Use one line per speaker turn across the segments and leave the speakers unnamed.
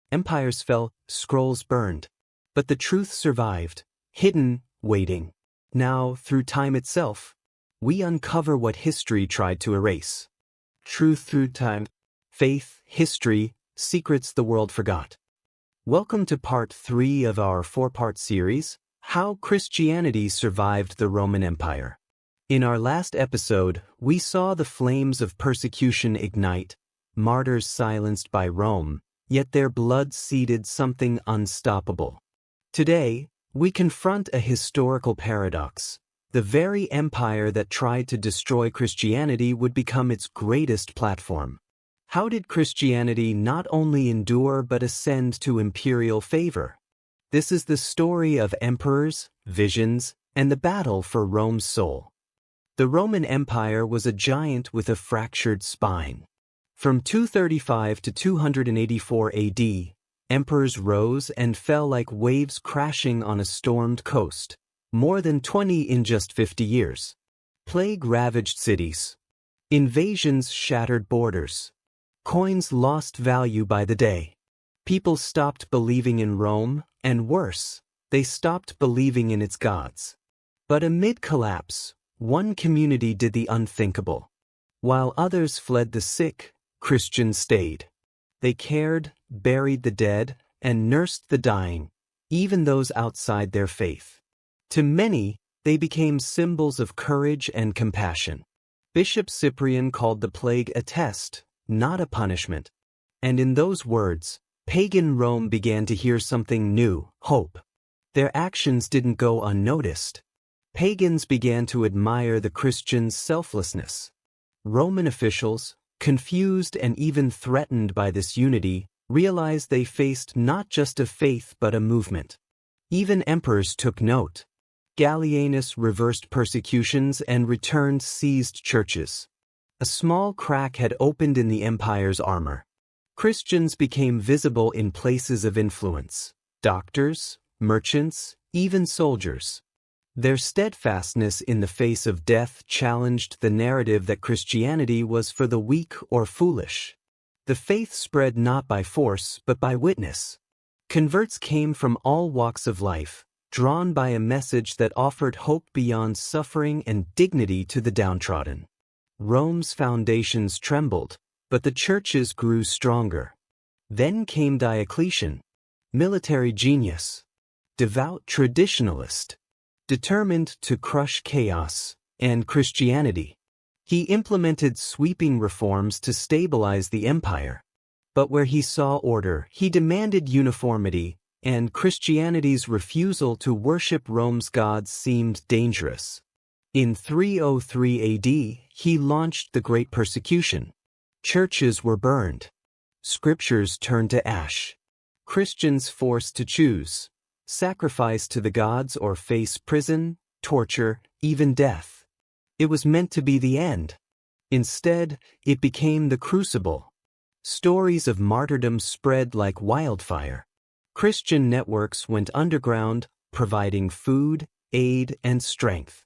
Empires fell, scrolls burned. But the truth survived, hidden, waiting. Now, through time itself, we uncover what history tried to erase. Truth through time. Faith, history, secrets the world forgot. Welcome to part 3 of our 4-part series, How Christianity Survived the Roman Empire. In our last episode, we saw the flames of persecution ignite, martyrs silenced by Rome, yet their blood seeded something unstoppable. Today, we confront a historical paradox. The very empire that tried to destroy Christianity would become its greatest platform. How did Christianity not only endure but ascend to imperial favor? This is the story of emperors, visions, and the battle for Rome's soul. The Roman Empire was a giant with a fractured spine. From 235 to 284 AD, emperors rose and fell like waves crashing on a stormed coast, more than 20 in just 50 years. Plague ravaged cities. Invasions shattered borders. Coins lost value by the day. People stopped believing in Rome, and worse, they stopped believing in its gods. But amid collapse, one community did the unthinkable. While others fled the sick, Christians stayed. They cared, buried the dead, and nursed the dying, even those outside their faith. To many, they became symbols of courage and compassion. Bishop Cyprian called the plague a test, not a punishment. And in those words, pagan Rome began to hear something new, hope. Their actions didn't go unnoticed. Pagans began to admire the Christians' selflessness. Roman officials, confused and even threatened by this unity, realized they faced not just a faith but a movement. Even emperors took note. Gallienus reversed persecutions and returned seized churches. A small crack had opened in the empire's armor. Christians became visible in places of influence: doctors, merchants, even soldiers. Their steadfastness in the face of death challenged the narrative that Christianity was for the weak or foolish. The faith spread not by force but by witness. Converts came from all walks of life, drawn by a message that offered hope beyond suffering and dignity to the downtrodden. Rome's foundations trembled, but the churches grew stronger. Then came Diocletian, military genius, devout traditionalist, determined to crush chaos and Christianity. He implemented sweeping reforms to stabilize the empire. But where he saw order, he demanded uniformity, and Christianity's refusal to worship Rome's gods seemed dangerous. In 303 AD, he launched the Great Persecution. Churches were burned. Scriptures turned to ash. Christians forced to choose: sacrifice to the gods or face prison, torture, even death. It was meant to be the end. Instead, it became the crucible. Stories of martyrdom spread like wildfire. Christian networks went underground, providing food, aid, and strength.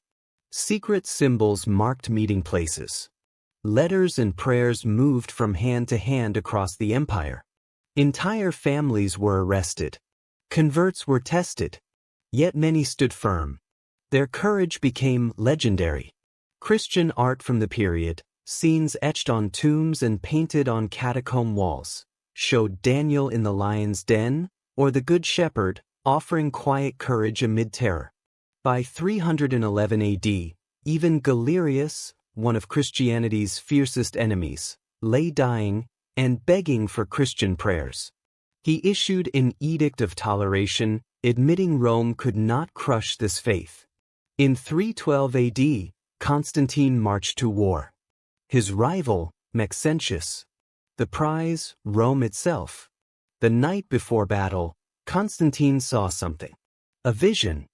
Secret symbols marked meeting places. Letters and prayers moved from hand to hand across the empire. Entire families were arrested. Converts were tested, yet many stood firm. Their courage became legendary. Christian art from the period, scenes etched on tombs and painted on catacomb walls, showed Daniel in the lion's den, or the Good Shepherd, offering quiet courage amid terror. By 311 AD, even Galerius, one of Christianity's fiercest enemies, lay dying and begging for Christian prayers. He issued an edict of toleration, admitting Rome could not crush this faith. In 312 AD, Constantine marched to war. His rival, Maxentius. The prize, Rome itself. The night before battle, Constantine saw something. A vision.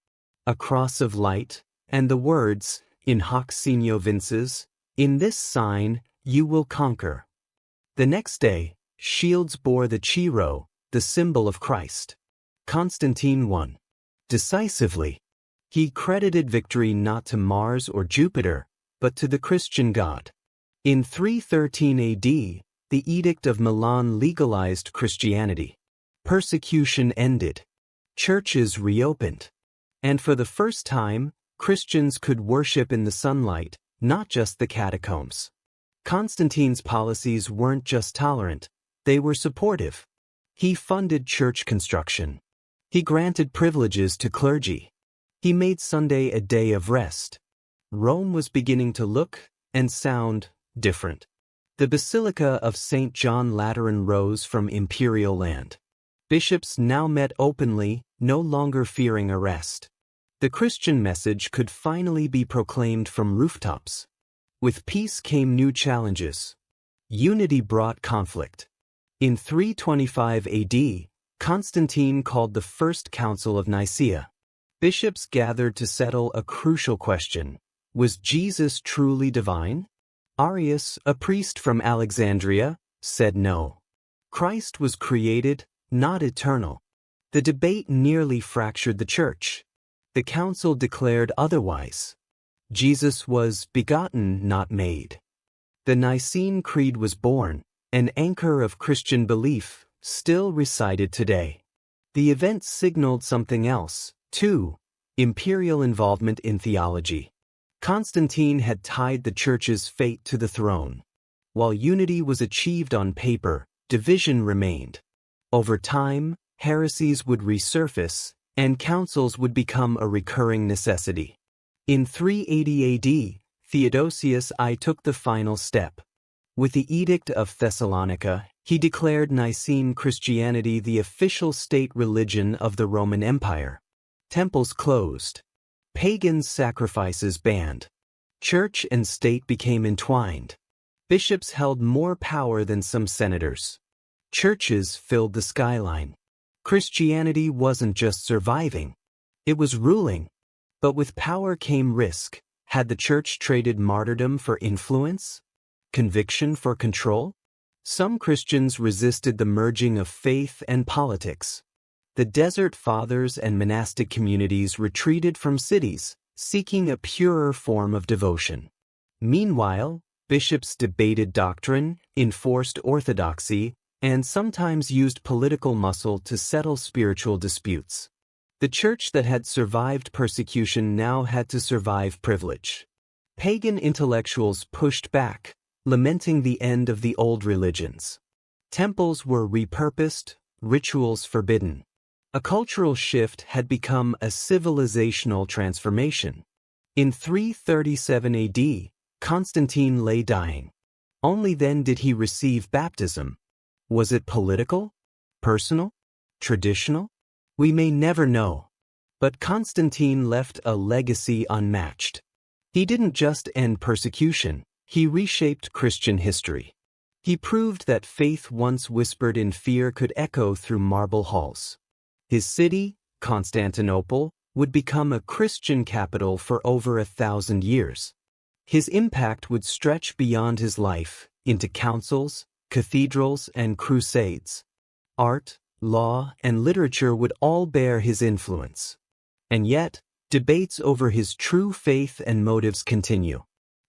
A cross of light, and the words, in hoc signo vinces, in this sign you will conquer. The next day, shields bore the Chi-Rho, the symbol of Christ. Constantine won. Decisively. He credited victory not to Mars or Jupiter, but to the Christian God. In 313 AD, the Edict of Milan legalized Christianity. Persecution ended. Churches reopened. And for the first time, Christians could worship in the sunlight, not just the catacombs. Constantine's policies weren't just tolerant, they were supportive. He funded church construction. He granted privileges to clergy. He made Sunday a day of rest. Rome was beginning to look and sound different. The Basilica of St. John Lateran rose from imperial land. Bishops now met openly, no longer fearing arrest. The Christian message could finally be proclaimed from rooftops. With peace came new challenges. Unity brought conflict. In 325 AD, Constantine called the First Council of Nicaea. Bishops gathered to settle a crucial question. Was Jesus truly divine? Arius, a priest from Alexandria, said no. Christ was created, not eternal. The debate nearly fractured the church. The council declared otherwise. Jesus was begotten, not made. The Nicene Creed was born, an anchor of Christian belief, still recited today. The event signaled something else, too: imperial involvement in theology. Constantine had tied the church's fate to the throne. While unity was achieved on paper, division remained. Over time, heresies would resurface, and councils would become a recurring necessity. In 380 AD, Theodosius I took the final step. With the Edict of Thessalonica, he declared Nicene Christianity the official state religion of the Roman Empire. Temples closed. Pagan sacrifices banned. Church and state became entwined. Bishops held more power than some senators. Churches filled the skyline. Christianity wasn't just surviving. It was ruling. But with power came risk. Had the church traded martyrdom for influence? Conviction for control? Some Christians resisted the merging of faith and politics. The Desert Fathers and monastic communities retreated from cities, seeking a purer form of devotion. Meanwhile, bishops debated doctrine, enforced orthodoxy, and sometimes used political muscle to settle spiritual disputes. The church that had survived persecution now had to survive privilege. Pagan intellectuals pushed back, lamenting the end of the old religions. Temples were repurposed, rituals forbidden. A cultural shift had become a civilizational transformation. In 337 AD, Constantine lay dying. Only then did he receive baptism. Was it political? Personal? Traditional? We may never know. But Constantine left a legacy unmatched. He didn't just end persecution, he reshaped Christian history. He proved that faith once whispered in fear could echo through marble halls. His city, Constantinople, would become a Christian capital for over 1,000 years. His impact would stretch beyond his life, into councils, cathedrals, and crusades. Art, law, and literature would all bear his influence. And yet, debates over his true faith and motives continue.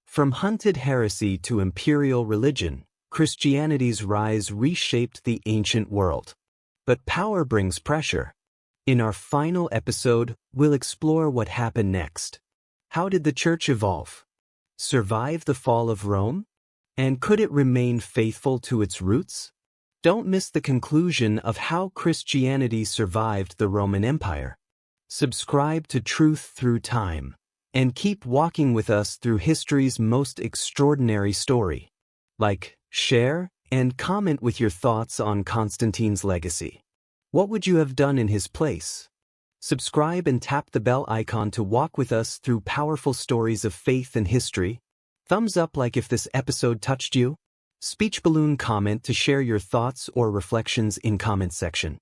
From hunted heresy to imperial religion, Christianity's rise reshaped the ancient world. But power brings pressure. In our final episode, we'll explore what happened next. How did the church evolve? Survive the fall of Rome? And could it remain faithful to its roots? Don't miss the conclusion of how Christianity survived the Roman Empire. Subscribe to Truth Through Time, and keep walking with us through history's most extraordinary story. Like, share, and comment with your thoughts on Constantine's legacy. What would you have done in his place? Subscribe and tap the bell icon to walk with us through powerful stories of faith and history. Thumbs up like if this episode touched you. Speech balloon comment to share your thoughts or reflections in comment section.